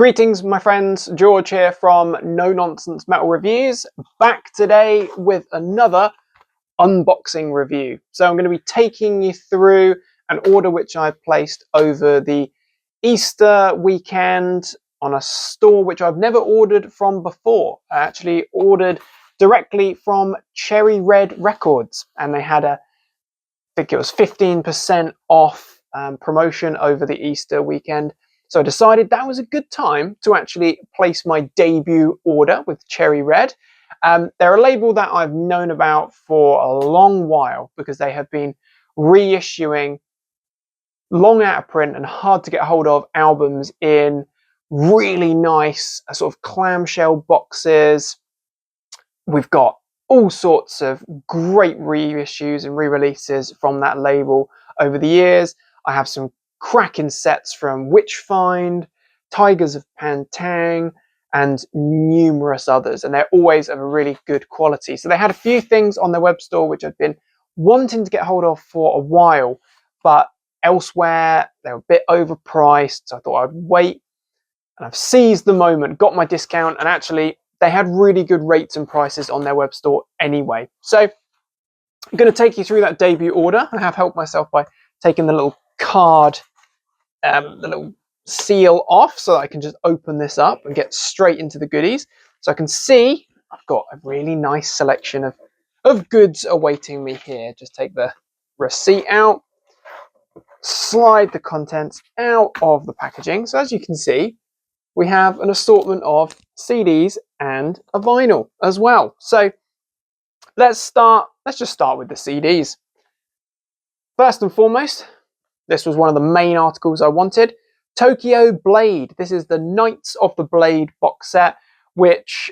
Greetings, my friends. George here from No Nonsense Metal Reviews, back today with another unboxing review. So I'm going to be taking you through an order which I placed over the Easter weekend on a store which I've never ordered from before. I actually ordered directly from Cherry Red Records, and they had I think it was 15% off promotion over the Easter weekend. So I decided that was a good time to actually place my debut order with Cherry Red. They're a label that I've known about for a long while because they have been reissuing long out of print and hard to get hold of albums in really nice sort of clamshell boxes. We've got all sorts of great reissues and re-releases from that label over the years. I have some cracking sets from Witchfind, Tigers of Pantang, and numerous others, and they're always of a really good quality. So they had a few things on their web store which I've been wanting to get hold of for a while, but elsewhere they were a bit overpriced, so I thought I'd wait, and I've seized the moment, got my discount, and actually they had really good rates and prices on their web store anyway. So I'm going to take you through that debut order. I have helped myself by taking the little card, the little seal off, so that I can just open this up and get straight into the goodies. So I can see I've got a really nice selection of goods awaiting me here. Just take the receipt out, slide the contents out of the packaging. So as you can see, we have an assortment of CDs and a vinyl as well. So let's just start with the CDs. First and foremost, this was one of the main articles I wanted. Tokyo Blade. This is the Knights of the Blade box set, which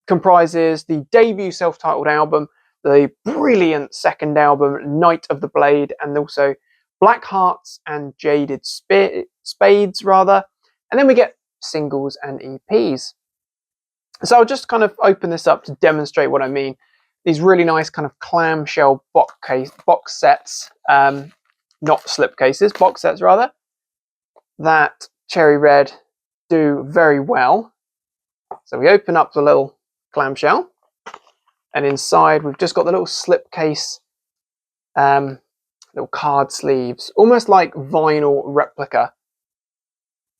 comprises the debut self-titled album, the brilliant second album, Night of the Blade, and also Black Hearts and Jaded Spades, rather. And then we get singles and EPs. So I'll just kind of open this up to demonstrate what I mean. These really nice kind of clamshell box sets, not slipcases, box sets rather, that Cherry Red do very well. So we open up the little clamshell, and inside we've just got the little slipcase, little card sleeves, almost like vinyl replica.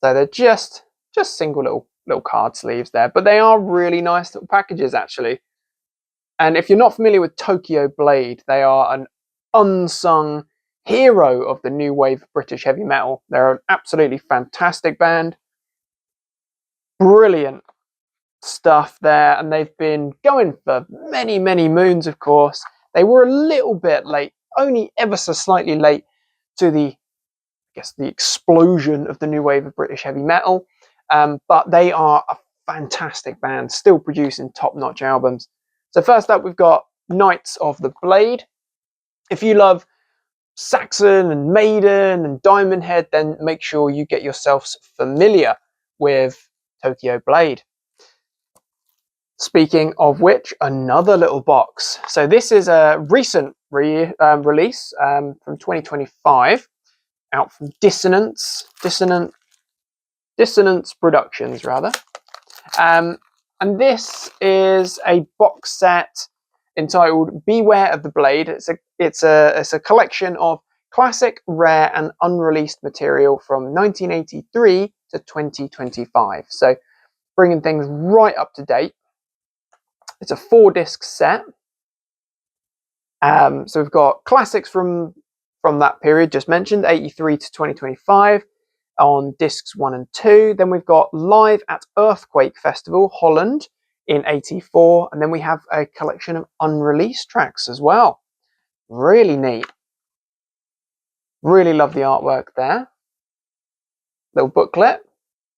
So they're just single little card sleeves there, but they are really nice little packages actually. And if you're not familiar with Tokyo Blade, they are an unsung hero of the new wave of British heavy metal. They're an absolutely fantastic band. Brilliant stuff there, and they've been going for many, many moons, of course. They were a little bit late, only ever so slightly late to the explosion of the new wave of British heavy metal. But they are a fantastic band, still producing top-notch albums. So first up, we've got Knights of the Blade. If you love Saxon and Maiden and Diamond Head, then make sure you get yourselves familiar with Tokyo Blade. Speaking of which, another little box. So this is a recent release from 2025, out from Dissonance Productions, rather. And this is a box set entitled Beware of the Blade. It's a collection of classic, rare, and unreleased material from 1983 to 2025. So bringing things right up to date. It's a 4-disc set. So we've got classics from that period just mentioned, 83 to 2025. On discs 1 and 2. Then we've got Live at Earthquake Festival, Holland in 84. And then we have a collection of unreleased tracks as well. Really neat. Really love the artwork there. Little booklet.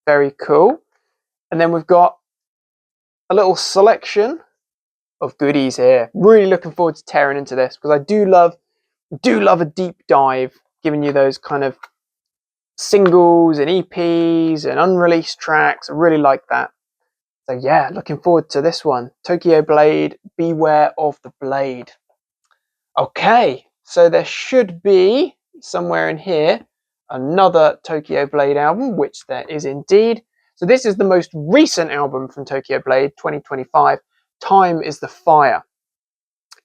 Very cool. And then we've got a little selection of goodies here. Really looking forward to tearing into this because I do love a deep dive, giving you those kind of singles and EPs and unreleased tracks. I really like that. So yeah, looking forward to this one. Tokyo Blade, Beware of the Blade. Okay, so there should be somewhere in here another Tokyo Blade album, which there is indeed. So this is the most recent album from Tokyo Blade, 2025, Time is the Fire.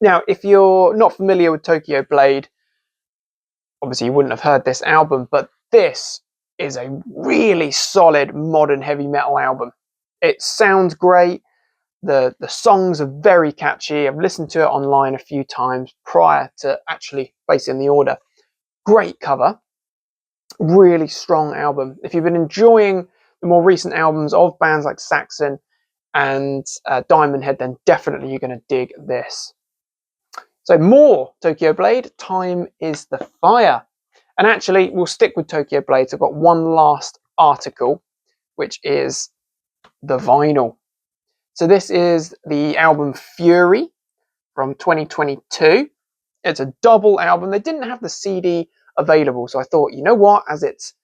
Now, if you're not familiar with Tokyo Blade, obviously you wouldn't have heard this album, but this is a really solid modern heavy metal album. It sounds great. The songs are very catchy. I've listened to it online a few times prior to actually placing the order. Great cover. Really strong album. If you've been enjoying the more recent albums of bands like Saxon and Diamond Head, then definitely you're going to dig this. So more Tokyo Blade, Time is the Fire. And actually, we'll stick with Tokyo Blade. So I've got one last article, which is the vinyl. So this is the album Fury from 2022. It's a double album. They didn't have the CD available, so I thought, you know what, as it's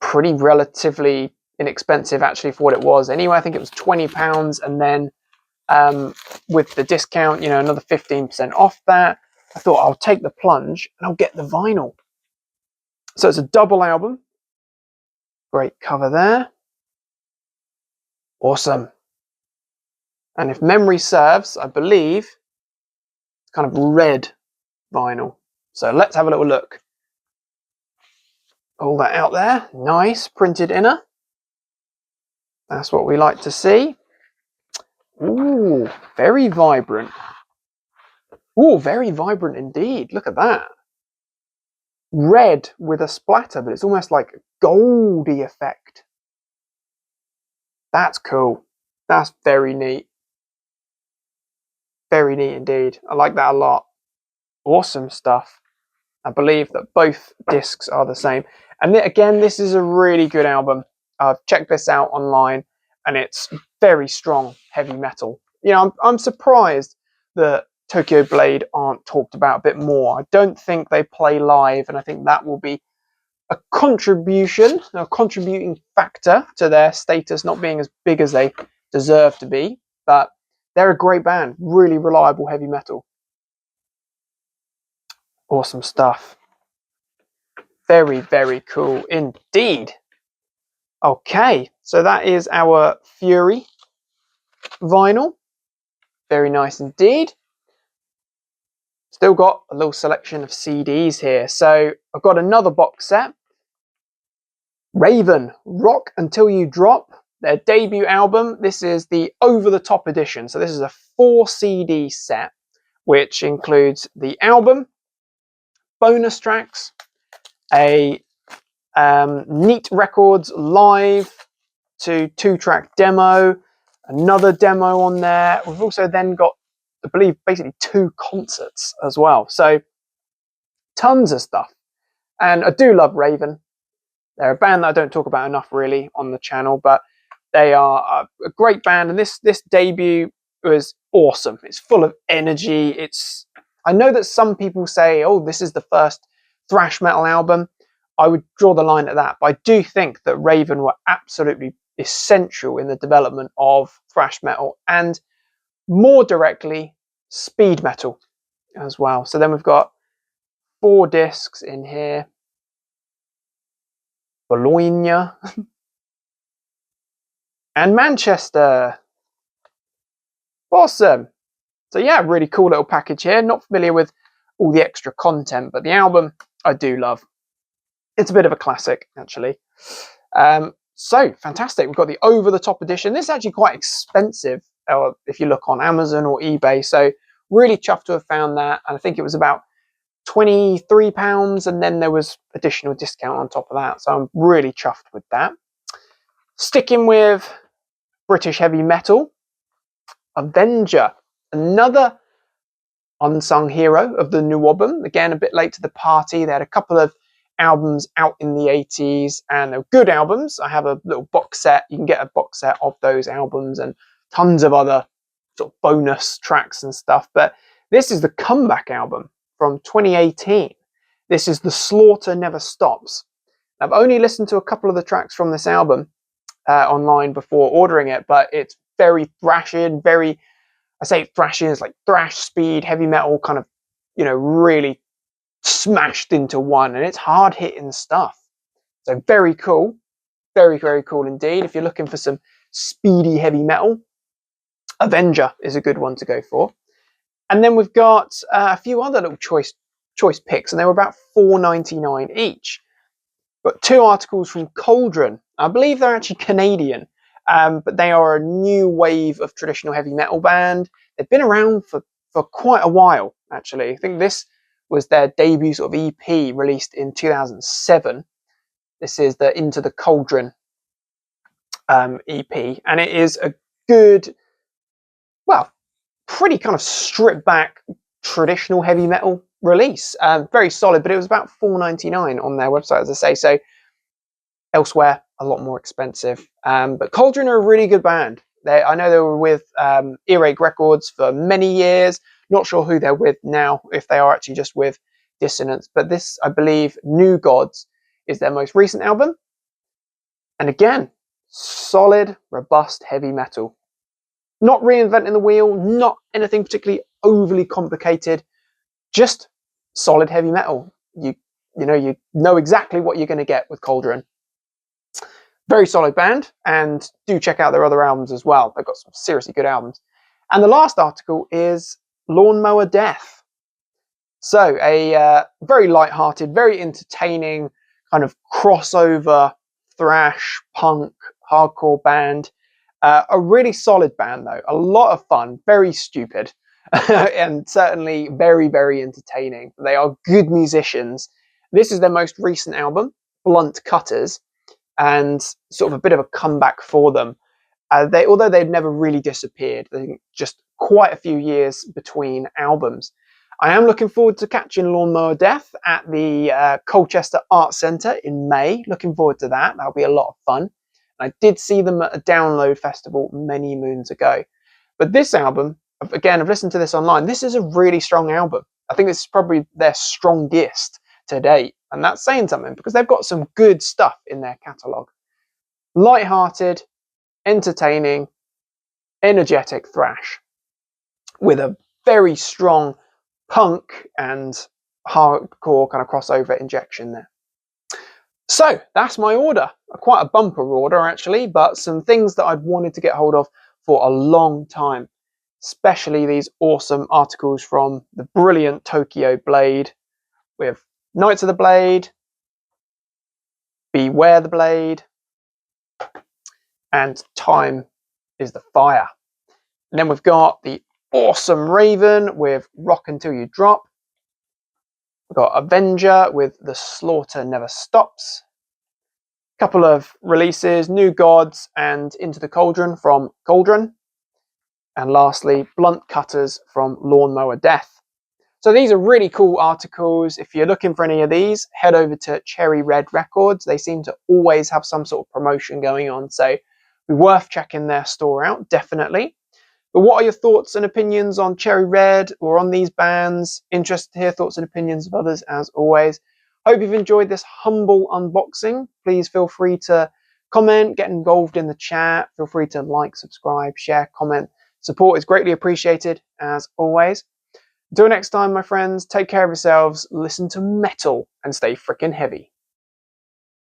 pretty relatively inexpensive actually for what it was. Anyway, I think it was £20, and then with the discount, you know, another 15% off that. I thought I'll take the plunge and I'll get the vinyl. So it's a double album. Great cover there. Awesome. And if memory serves, I believe it's kind of red vinyl. So let's have a little look. All that out there. Nice printed inner. That's what we like to see. Ooh, very vibrant. Ooh, very vibrant indeed. Look at that. Red with a splatter, but it's almost like a goldy effect. That's cool. That's very neat. Very neat indeed. I like that a lot. Awesome stuff. I believe that both discs are the same. And again, this is a really good album. I've checked this out online, and it's very strong heavy metal. You know, I'm surprised that Tokyo Blade aren't talked about a bit more. I don't think they play live, and I think that will be a contributing factor to their status not being as big as they deserve to be. But they're a great band, really reliable heavy metal. Awesome stuff. Very, very cool indeed. Okay, so that is our Fury vinyl. Very nice indeed. Still got a little selection of CDs here. So I've got another box set. Raven, Rock Until You Drop, their debut album. This is the over-the-top edition. So this is a 4 CD set, which includes the album, bonus tracks, a Neat Records live to 2-track demo, another demo on there. We've also then got, I believe, basically 2 concerts as well. So tons of stuff. And I do love Raven. They're a band that I don't talk about enough really on the channel, but they are a great band. And this debut was awesome. It's full of energy. I know that some people say, oh, this is the first thrash metal album. I would draw the line at that. But I do think that Raven were absolutely essential in the development of thrash metal, and more directly, speed metal as well. So then we've got 4 discs in here. Bologna and Manchester. Awesome. So yeah, really cool little package here. Not familiar with all the extra content, but the album I do love. It's a bit of a classic, actually. So fantastic. We've got the over-the-top edition. This is actually quite expensive if you look on Amazon or eBay. So really chuffed to have found that. And I think it was about £23, and then there was additional discount on top of that. So I'm really chuffed with that. Sticking with British heavy metal, Avenger, another unsung hero of the new album. Again, a bit late to the party. They had a couple of albums out in the 80s, and they're good albums. I have a little box set. You can get a box set of those albums and tons of other sort of bonus tracks and stuff. But this is the comeback album from 2018. This is The Slaughter Never Stops. I've only listened to a couple of the tracks from this album online before ordering it, but it's very thrashing, I say thrashing, it's like thrash, speed, heavy metal, kind of, you know, really smashed into one, and it's hard hitting stuff. So very cool. Very, very cool indeed. If you're looking for some speedy heavy metal, Avenger is a good one to go for. And then we've got a few other little choice picks, and they were about $4.99 each. But two articles from Cauldron. I believe they're actually Canadian, but they are a new wave of traditional heavy metal band. They've been around for quite a while, actually. I think this was their debut sort of EP released in 2007. This is the Into the Cauldron EP, and it is a good, well, pretty kind of stripped back traditional heavy metal release. Very solid, but it was about $4.99 on their website, as I say. So elsewhere, a lot more expensive. But Cauldron are a really good band. I know they were with Earache Records for many years. Not sure who they're with now, if they are actually just with Dissonance. But this, I believe, New Gods is their most recent album. And again, solid, robust heavy metal. Not reinventing the wheel, not anything particularly overly complicated, just solid heavy metal. You know exactly what you're going to get with Cauldron. Very solid band, and do check out their other albums as well. They've got some seriously good albums. And the last article is Lawnmower Death. So a very light-hearted, very entertaining kind of crossover thrash, punk, hardcore band. A really solid band, though. A lot of fun, very stupid, and certainly very, very entertaining. They are good musicians. This is their most recent album, Blunt Cutters, and sort of a bit of a comeback for them. Although they've never really disappeared, I think just quite a few years between albums. I am looking forward to catching Lawnmower Death at the Colchester Arts Centre in May. Looking forward to that. That'll be a lot of fun. I did see them at a Download Festival many moons ago. But this album, again, I've listened to this online. This is a really strong album. I think this is probably their strongest to date. And that's saying something because they've got some good stuff in their catalogue. Light-hearted, entertaining, energetic thrash with a very strong punk and hardcore kind of crossover injection there. So that's my order. Quite a bumper order, actually, but some things that I'd wanted to get hold of for a long time, especially these awesome articles from the brilliant Tokyo Blade with Knights of the Blade, Beware the Blade, and Time is the Fire. And then we've got the awesome Raven with Rock Until You Drop. We've got Avenger with The Slaughter Never Stops. A couple of releases, New Gods and Into the Cauldron from Cauldron. And lastly, Blunt Cutters from Lawnmower Death. So these are really cool articles. If you're looking for any of these, head over to Cherry Red Records. They seem to always have some sort of promotion going on, so it'd be worth checking their store out, definitely. But what are your thoughts and opinions on Cherry Red or on these bands? Interested to hear thoughts and opinions of others, as always. Hope you've enjoyed this humble unboxing. Please feel free to comment, get involved in the chat. Feel free to like, subscribe, share, comment. Support is greatly appreciated, as always. Until next time, my friends, take care of yourselves, listen to metal, and stay frickin' heavy.